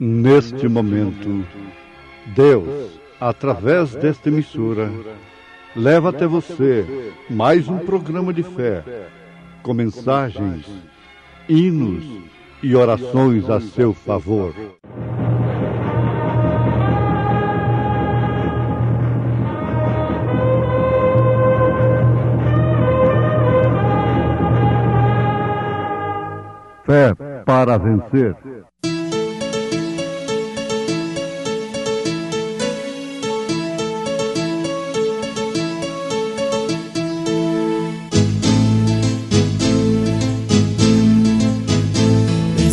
Neste momento, Deus, através desta emissora, leva até você mais um programa de fé, com mensagens, hinos e orações a seu favor. Fé para vencer.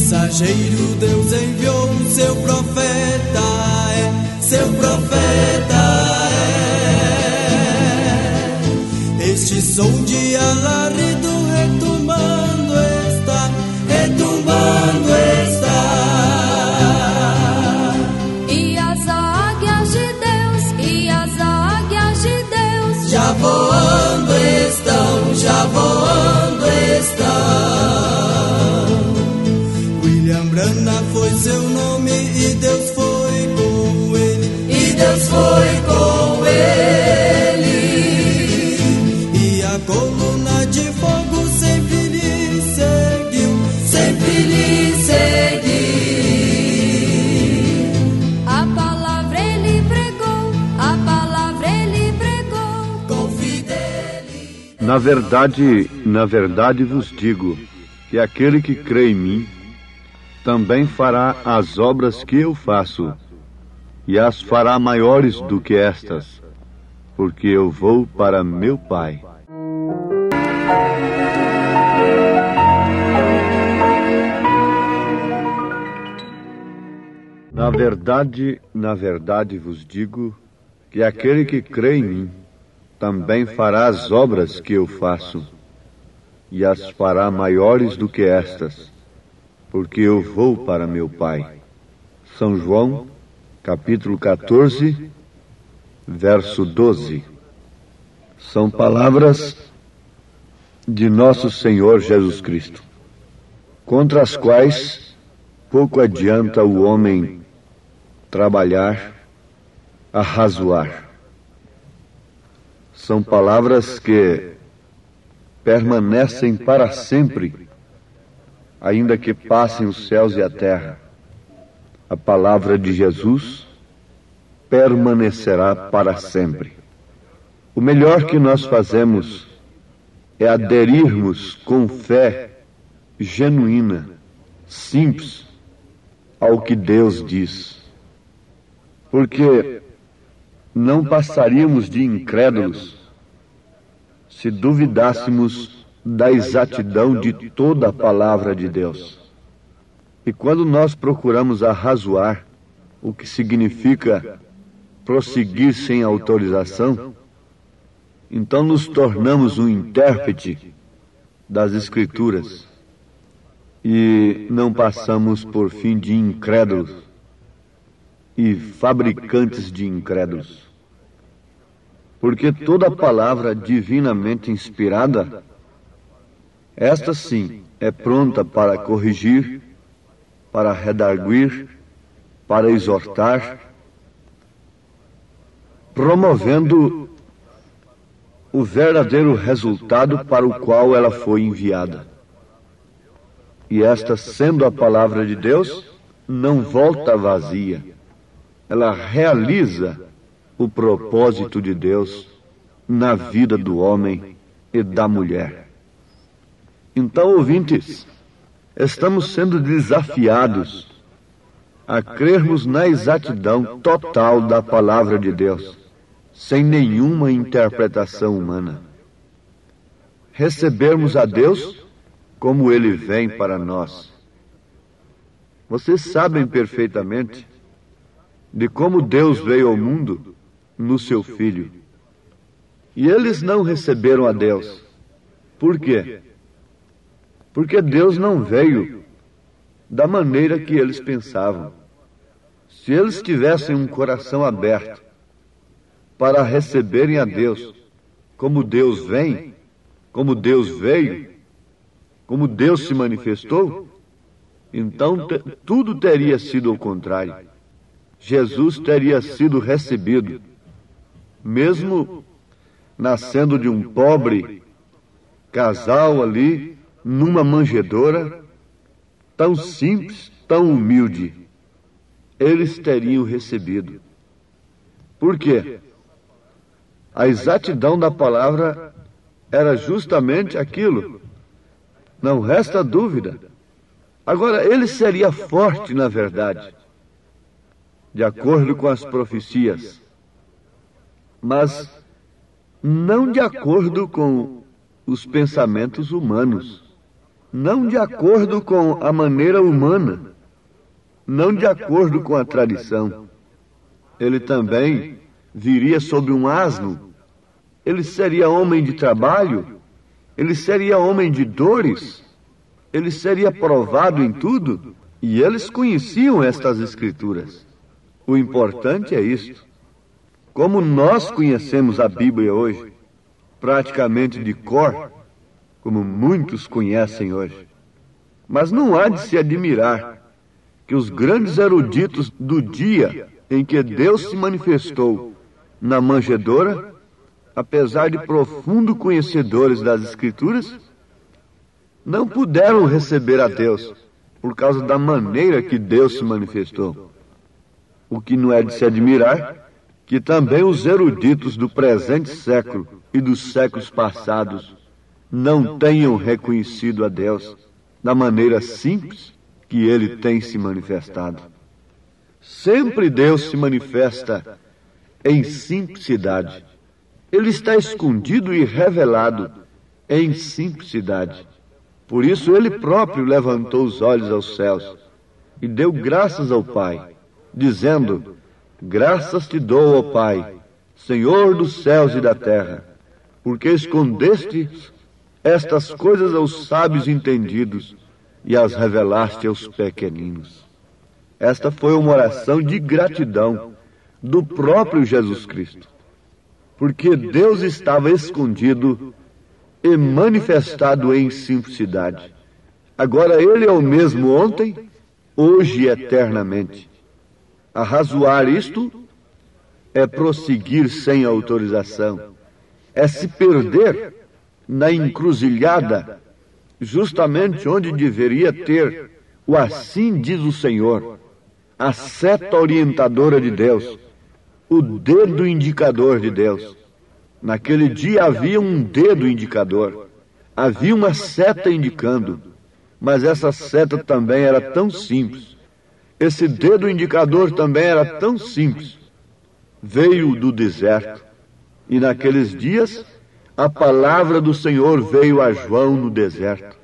Mensageiro, Deus enviou o seu profeta, seu profeta Este som de alarido retumbando está, retumbando está. E as águias de Deus, e as águias de Deus já voando estão, já voando estão. Brana foi seu nome e Deus foi com ele, e Deus foi com ele. E a coluna de fogo sempre lhe seguiu, sempre lhe seguiu. A palavra ele pregou, a palavra ele pregou com fidelidade. Na verdade vos digo que aquele que crê em mim também fará as obras que eu faço, e as fará maiores do que estas, porque eu vou para meu Pai. Na verdade vos digo que aquele que crê em mim também fará as obras que eu faço, e as fará maiores do que estas, porque eu vou para meu Pai. São João, capítulo 14, verso 12. São palavras de nosso Senhor Jesus Cristo, contra as quais pouco adianta o homem trabalhar, arrazoar. São palavras que permanecem para sempre, ainda que passem os céus e a terra. A palavra de Jesus permanecerá para sempre. O melhor que nós fazemos é aderirmos com fé genuína, simples, ao que Deus diz. Porque não passaríamos de incrédulos se duvidássemos da exatidão de toda a palavra de Deus. E quando nós procuramos arrazoar, o que significa prosseguir sem autorização, então nos tornamos um intérprete das Escrituras e não passamos por fim de incrédulos e fabricantes de incrédulos. Porque toda palavra divinamente inspirada, esta sim é pronta para corrigir, para redarguir, para exortar, promovendo o verdadeiro resultado para o qual ela foi enviada. E esta, sendo a palavra de Deus, não volta vazia. Ela realiza o propósito de Deus na vida do homem e da mulher. Então, ouvintes, estamos sendo desafiados a crermos na exatidão total da palavra de Deus, sem nenhuma interpretação humana. Recebermos a Deus como Ele vem para nós. Vocês sabem perfeitamente de como Deus veio ao mundo no seu Filho. E eles não receberam a Deus. Por quê? Porque Deus não veio da maneira que eles pensavam. Se eles tivessem um coração aberto para receberem a Deus, como Deus vem, como Deus veio, como Deus se manifestou, então tudo teria sido ao contrário. Jesus teria sido recebido, mesmo nascendo de um pobre casal ali, numa manjedoura, tão simples, tão humilde, eles teriam recebido. Por quê? A exatidão da palavra era justamente aquilo. Não resta dúvida. Agora, ele seria forte na verdade, de acordo com as profecias, mas não de acordo com os pensamentos humanos, não de acordo com a maneira humana, não de acordo com a tradição. Ele também viria sobre um asno, ele seria homem de trabalho, ele seria homem de dores, ele seria provado em tudo, e eles conheciam estas escrituras. O importante é isto. Como nós conhecemos a Bíblia hoje, praticamente de cor, como muitos conhecem hoje. Mas não há de se admirar que os grandes eruditos do dia em que Deus se manifestou na manjedoura, apesar de profundo conhecedores das Escrituras, não puderam receber a Deus por causa da maneira que Deus se manifestou. O que não é de se admirar que também os eruditos do presente século e dos séculos passados não tenham reconhecido a Deus da maneira simples que Ele tem se manifestado. Sempre Deus se manifesta em simplicidade. Ele está escondido e revelado em simplicidade. Por isso Ele próprio levantou os olhos aos céus e deu graças ao Pai, dizendo: graças te dou, ó Pai, Senhor dos céus e da terra, porque escondeste estas coisas aos sábios entendidos e as revelaste aos pequeninos. Esta foi uma oração de gratidão do próprio Jesus Cristo, porque Deus estava escondido e manifestado em simplicidade. Agora Ele é o mesmo ontem, hoje e eternamente. Arrazoar isto é prosseguir sem autorização, é se perder na encruzilhada, justamente onde deveria ter o assim diz o Senhor, a seta orientadora de Deus, o dedo indicador de Deus. Naquele dia havia um dedo indicador, havia uma seta indicando, mas essa seta também era tão simples. Esse dedo indicador também era tão simples. Veio do deserto, e naqueles dias a palavra do Senhor veio a João no deserto.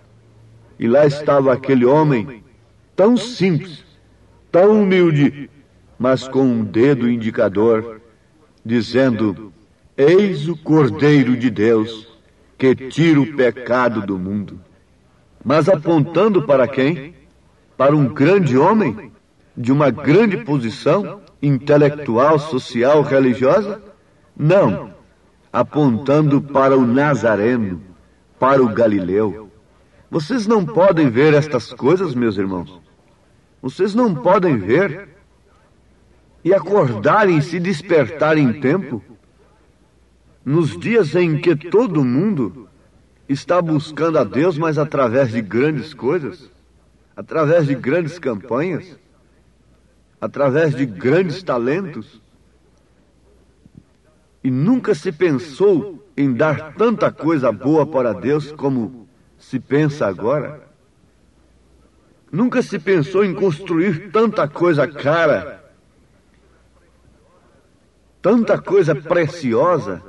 E lá estava aquele homem tão simples, tão humilde, mas com um dedo indicador, dizendo: eis o Cordeiro de Deus, que tira o pecado do mundo. Mas apontando para quem? Para um grande homem, de uma grande posição intelectual, social, religiosa? Não, apontando para o Nazareno, para o Galileu. Vocês não podem ver estas coisas, meus irmãos? Vocês não podem ver e acordarem e se despertar em tempo, nos dias em que todo mundo está buscando a Deus, mas através de grandes coisas, através de grandes campanhas, através de grandes talentos, e nunca se pensou em dar tanta coisa boa para Deus como se pensa agora. Nunca se pensou em construir tanta coisa cara, tanta coisa preciosa,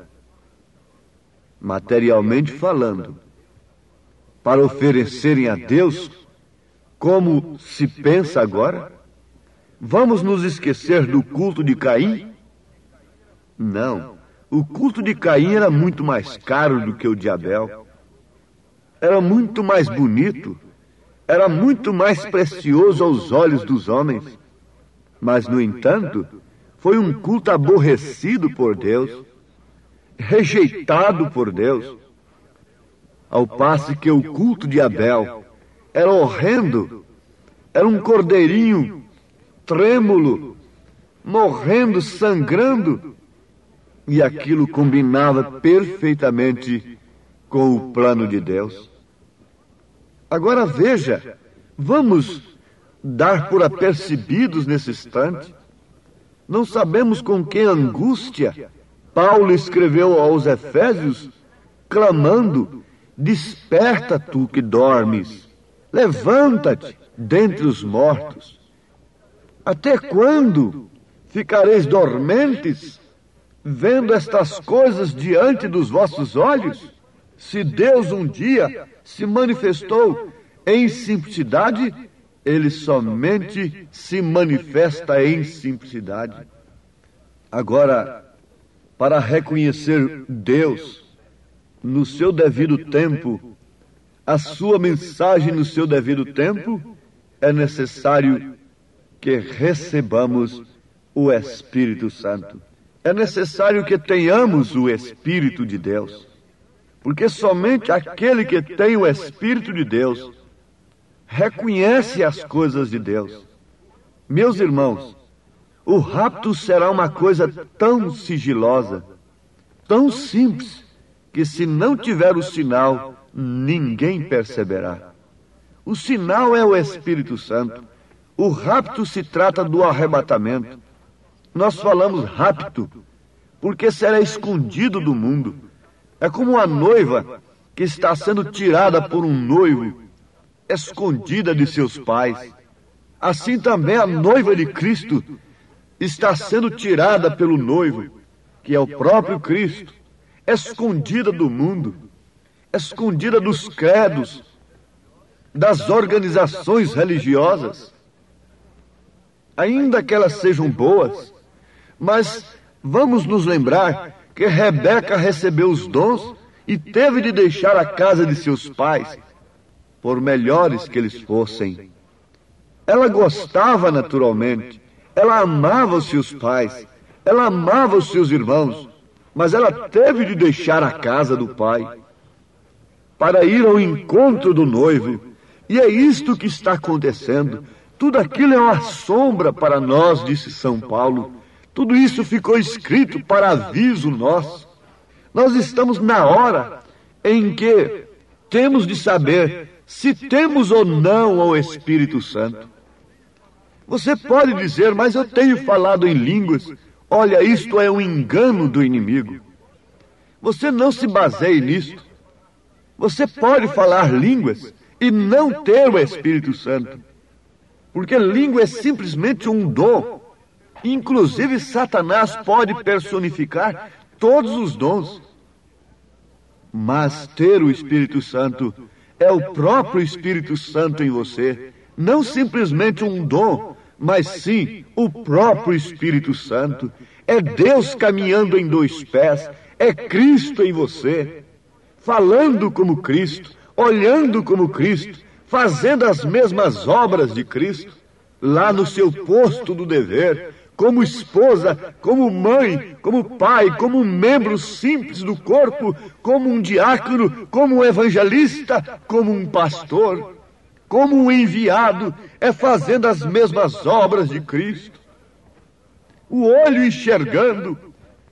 materialmente falando, para oferecerem a Deus como se pensa agora. Vamos nos esquecer do culto de Caim? Não. O culto de Caim era muito mais caro do que o de Abel. Era muito mais bonito, era muito mais precioso aos olhos dos homens. Mas, no entanto, foi um culto aborrecido por Deus, rejeitado por Deus. Ao passo que o culto de Abel era horrendo, era um cordeirinho trêmulo, morrendo, sangrando, e aquilo combinava perfeitamente com o plano de Deus. Agora veja, vamos dar por apercebidos nesse instante. Não sabemos com que angústia Paulo escreveu aos Efésios, clamando: desperta tu que dormes, levanta-te dentre os mortos. Até quando ficareis dormentes, vendo estas coisas diante dos vossos olhos? Se Deus um dia se manifestou em simplicidade, Ele somente se manifesta em simplicidade. Agora, para reconhecer Deus no seu devido tempo, a sua mensagem no seu devido tempo, é necessário que recebamos o Espírito Santo. É necessário que tenhamos o Espírito de Deus, porque somente aquele que tem o Espírito de Deus reconhece as coisas de Deus. Meus irmãos, o rapto será uma coisa tão sigilosa, tão simples, que se não tiver o sinal, ninguém perceberá. O sinal é o Espírito Santo. O rapto se trata do arrebatamento. Nós falamos rapto porque será escondido do mundo. É como a noiva que está sendo tirada por um noivo, escondida de seus pais. Assim também a noiva de Cristo está sendo tirada pelo noivo, que é o próprio Cristo, escondida do mundo, escondida dos credos, das organizações religiosas, ainda que elas sejam boas. Mas vamos nos lembrar que Rebeca recebeu os dons e teve de deixar a casa de seus pais, por melhores que eles fossem. Ela gostava naturalmente, ela amava os seus pais, ela amava os seus irmãos, mas ela teve de deixar a casa do pai para ir ao encontro do noivo. E é isto que está acontecendo. Tudo aquilo é uma sombra para nós, disse São Paulo. Tudo isso ficou escrito para aviso nosso. Nós estamos na hora em que temos de saber se temos ou não o Espírito Santo. Você pode dizer, mas eu tenho falado em línguas. Olha, isto é um engano do inimigo. Você não se baseie nisto. Você pode falar línguas e não ter o Espírito Santo, porque língua é simplesmente um dom. Inclusive Satanás pode personificar todos os dons. Mas ter o Espírito Santo é o próprio Espírito Santo em você, não simplesmente um dom, mas sim o próprio Espírito Santo. É Deus caminhando em dois pés, é Cristo em você, falando como Cristo, olhando como Cristo, fazendo as mesmas obras de Cristo, lá no seu posto do dever, como esposa, como mãe, como pai, como um membro simples do corpo, como um diácono, como um evangelista, como um pastor, como um enviado, é fazendo as mesmas obras de Cristo. O olho enxergando,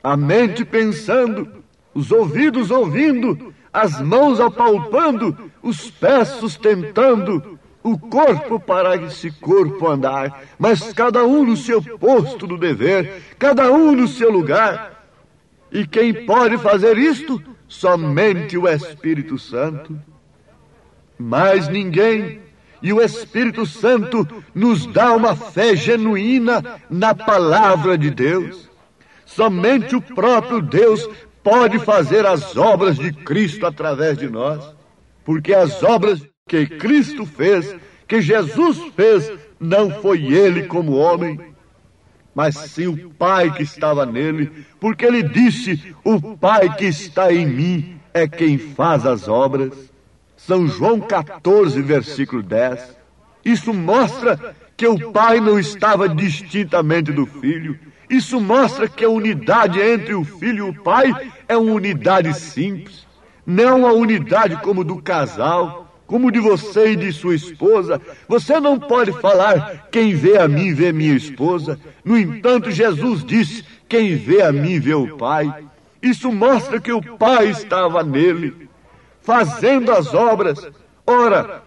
a mente pensando, os ouvidos ouvindo, as mãos apalpando, os pés sustentando, o corpo para esse corpo andar, mas cada um no seu posto do dever, cada um no seu lugar. E quem pode fazer isto? Somente o Espírito Santo. Mais ninguém. E o Espírito Santo nos dá uma fé genuína na palavra de Deus. Somente o próprio Deus pode fazer as obras de Cristo através de nós, porque as obras que Cristo fez, que Jesus fez, não foi ele como homem. mas sim o Pai que estava nele, porque ele disse: o Pai que está em mim é quem faz as obras. São João 14, versículo 10. Isso mostra que o Pai não estava distintamente do Filho. Isso mostra que a unidade entre o Filho e o Pai é uma unidade simples, não a unidade como do casal, como de você e de sua esposa. Você não pode falar: quem vê a mim vê minha esposa. No entanto, Jesus disse: quem vê a mim vê o Pai. Isso mostra que o Pai estava nele, fazendo as obras. Ora,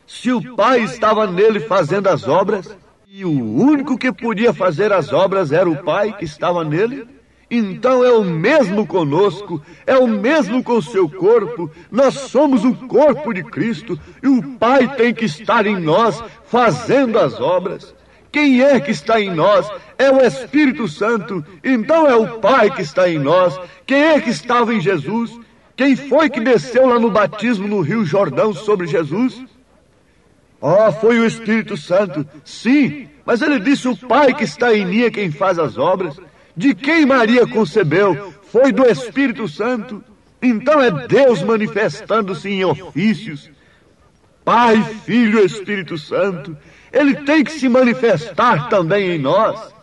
se o Pai estava nele fazendo as obras, e o único que podia fazer as obras era o Pai que estava nele, então é o mesmo conosco, é o mesmo com o seu corpo. Nós somos o corpo de Cristo, e o Pai tem que estar em nós, fazendo as obras. Quem é que está em nós? É o Espírito Santo. Então é o Pai que está em nós. Quem é que estava em Jesus? Quem foi que desceu lá no batismo no Rio Jordão sobre Jesus? Foi o Espírito Santo. Sim, mas ele disse: o Pai que está em mim é quem faz as obras. De quem Maria concebeu? Foi do Espírito Santo. Então é Deus manifestando-se em ofícios. Pai, Filho e Espírito Santo. Ele tem que se manifestar também em nós.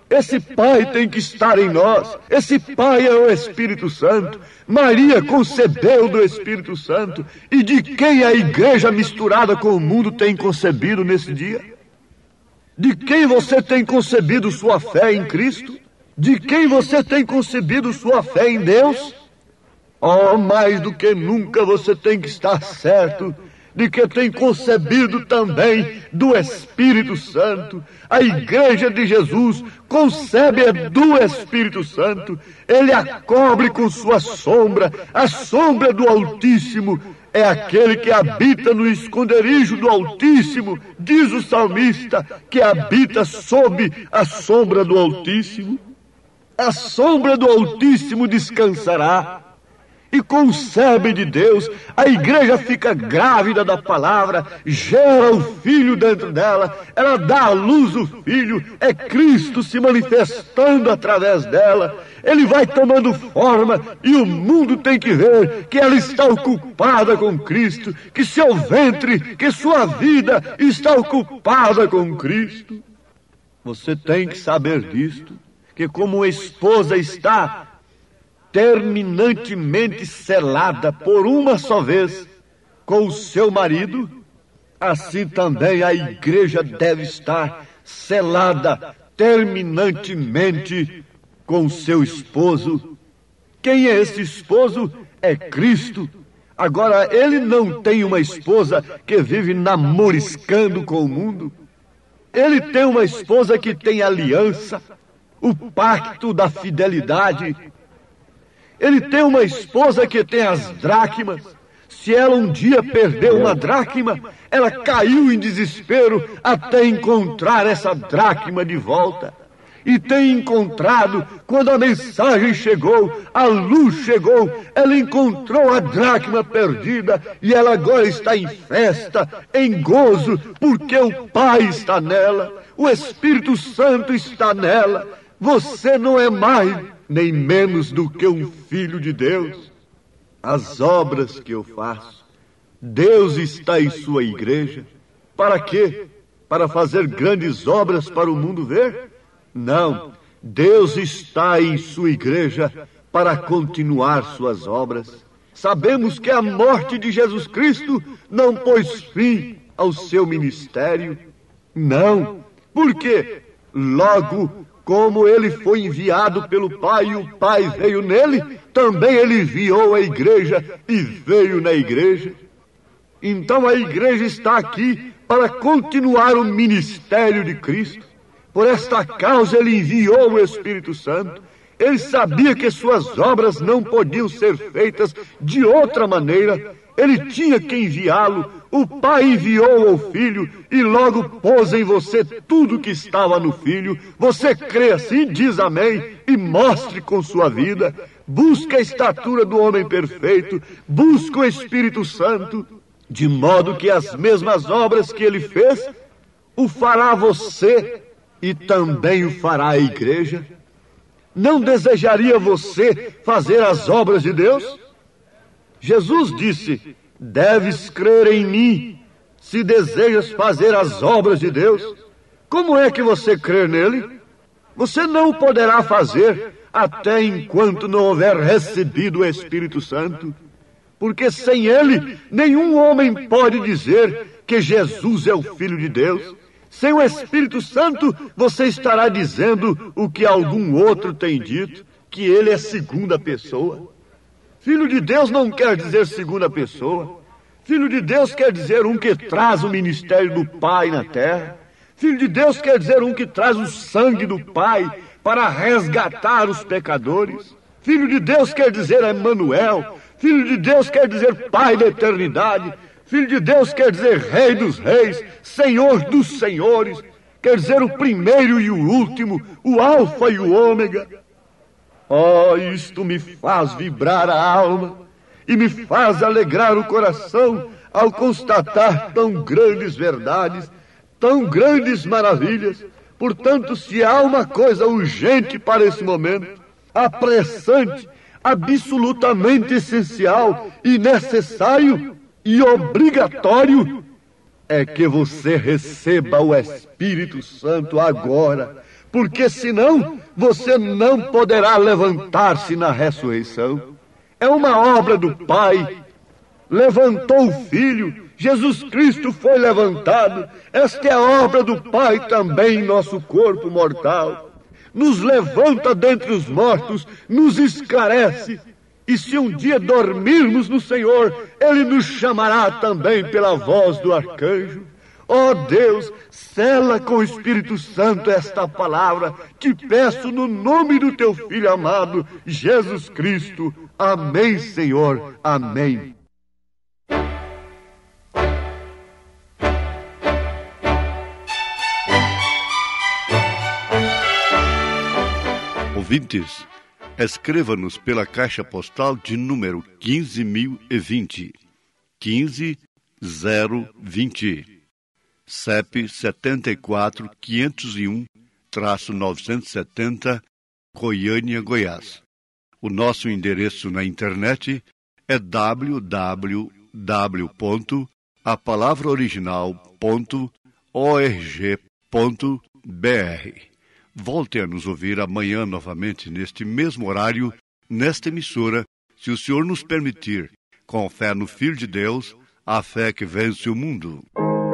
Esse Pai tem que estar em nós. Esse Pai é o Espírito Santo. Maria concebeu do Espírito Santo. E de quem a igreja misturada com o mundo tem concebido nesse dia? De quem você tem concebido sua fé em Cristo? De quem você tem concebido sua fé em Deus? Mais do que nunca você tem que estar certo de que tem concebido também do Espírito Santo. A igreja de Jesus concebe do Espírito Santo. Ele a cobre com sua sombra. A sombra do Altíssimo é aquele que habita no esconderijo do Altíssimo. Diz o salmista que habita sob a sombra do Altíssimo. A sombra do Altíssimo descansará. E concebe de Deus, a igreja fica grávida da palavra, gera o Filho dentro dela, ela dá à luz o Filho, é Cristo se manifestando através dela. Ele vai tomando forma e o mundo tem que ver que ela está ocupada com Cristo, que seu ventre, que sua vida está ocupada com Cristo. Você tem que saber disto, que como a esposa está terminantemente selada por uma só vez com o seu marido, assim também a igreja deve estar selada terminantemente com o seu esposo. Quem é esse esposo? É Cristo. Agora, ele não tem uma esposa que vive namoriscando com o mundo. Ele tem uma esposa que tem aliança, o pacto da fidelidade. Ele tem uma esposa que tem as dracmas. Se ela um dia perdeu uma dracma, ela caiu em desespero até encontrar essa dracma de volta. E tem encontrado. Quando a mensagem chegou, a luz chegou, ela encontrou a dracma perdida e ela agora está em festa, em gozo, porque o Pai está nela, o Espírito Santo está nela. Você não é mais nem menos do que um filho de Deus. As obras que eu faço, Deus está em sua igreja. Para quê? Para fazer grandes obras para o mundo ver? Não, Deus está em sua igreja para continuar suas obras. Sabemos que a morte de Jesus Cristo não pôs fim ao seu ministério. Não, por quê? Logo, como ele foi enviado pelo Pai e o Pai veio nele, também ele enviou a igreja e veio na igreja. Então a igreja está aqui para continuar o ministério de Cristo. Por esta causa ele enviou o Espírito Santo. Ele sabia que suas obras não podiam ser feitas de outra maneira. Ele tinha que enviá-lo. O Pai enviou ao Filho e logo pôs em você tudo que estava no Filho. Você crê assim, diz amém, e mostre com sua vida. Busque a estatura do homem perfeito. Busque o Espírito Santo, de modo que as mesmas obras que ele fez, o fará você. e também o fará a igreja? Não desejaria você fazer as obras de Deus? Jesus disse: deves crer em mim se desejas fazer as obras de Deus. Como é que você crê nele? Você não o poderá fazer até enquanto não houver recebido o Espírito Santo, porque sem ele nenhum homem pode dizer que Jesus é o Filho de Deus. Sem o Espírito Santo, você estará dizendo o que algum outro tem dito, que ele é segunda pessoa. Filho de Deus não quer dizer segunda pessoa. Filho de Deus quer dizer um que traz o ministério do Pai na terra. Filho de Deus quer dizer um que traz o sangue do Pai para resgatar os pecadores. Filho de Deus quer dizer Emanuel. Filho de Deus quer dizer Pai da eternidade. Filho de Deus quer dizer Rei dos reis, Senhor dos senhores, quer dizer o primeiro e o último, o Alfa e o Ômega. Oh, isto me faz vibrar a alma e me faz alegrar o coração ao constatar tão grandes verdades, tão grandes maravilhas. Portanto, se há uma coisa urgente para esse momento, apressante, absolutamente essencial e necessário e obrigatório, é que você receba o Espírito Santo agora, porque senão você não poderá levantar-se na ressurreição. É uma obra do Pai. Levantou o Filho, Jesus Cristo foi levantado. Esta é a obra do Pai também em nosso corpo mortal. Nos levanta dentre os mortos, nos esclarece. E se um dia dormirmos no Senhor, Ele nos chamará também pela voz do arcanjo. Ó Deus, sela com o Espírito Santo esta palavra. Te peço no nome do Teu Filho amado, Jesus Cristo. Amém, Senhor. Amém. Ouvintes, escreva-nos pela caixa postal de número 15.020, 15020, CEP 74.501-970, Goiânia, Goiás. O nosso endereço na internet é www.apalavraoriginal.org.br. Volte a nos ouvir amanhã novamente neste mesmo horário, nesta emissora, se o Senhor nos permitir, com fé no Filho de Deus, a fé que vence o mundo.